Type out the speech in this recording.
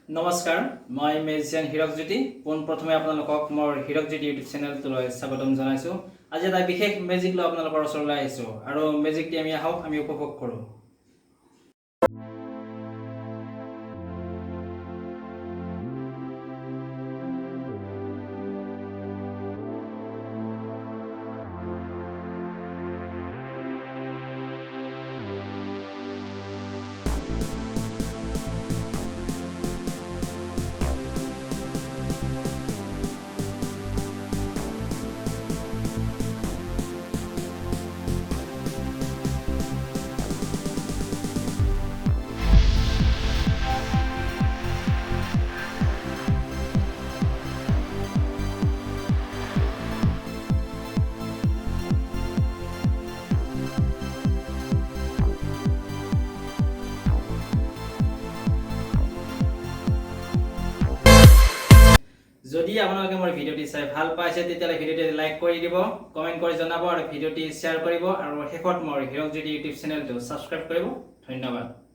নমস্কাৰ মই মেজিচিয়ান হিৰক জ্যোতি প্ৰথমে আপোনালোকক মোৰ হিৰক জ্যোতি ইউটিউব চেনেলটোলৈ স্বাগতম জনাইছো আজি এটা বিশেষ মেজিক লৈ আপোনালোকৰ ওচৰলৈ আহিছো আৰু মেজিকটি আমি আহক আমি উপভোগ কৰো যদি আপোনালোকে মোৰ ভিডিওটি চাই ভাল পাইছে তেতিয়ালে ভিডিওটি লাইক কৰি দিব কমেন্ট কৰি জনাব আৰু ভিডিওটি শেয়াৰ কৰিব আৰু শেষত মোৰ হিৰক জ্যোতি ইউটিউব চেনেলটো সাবস্ক্ৰাইব কৰিব ধন্যবাদ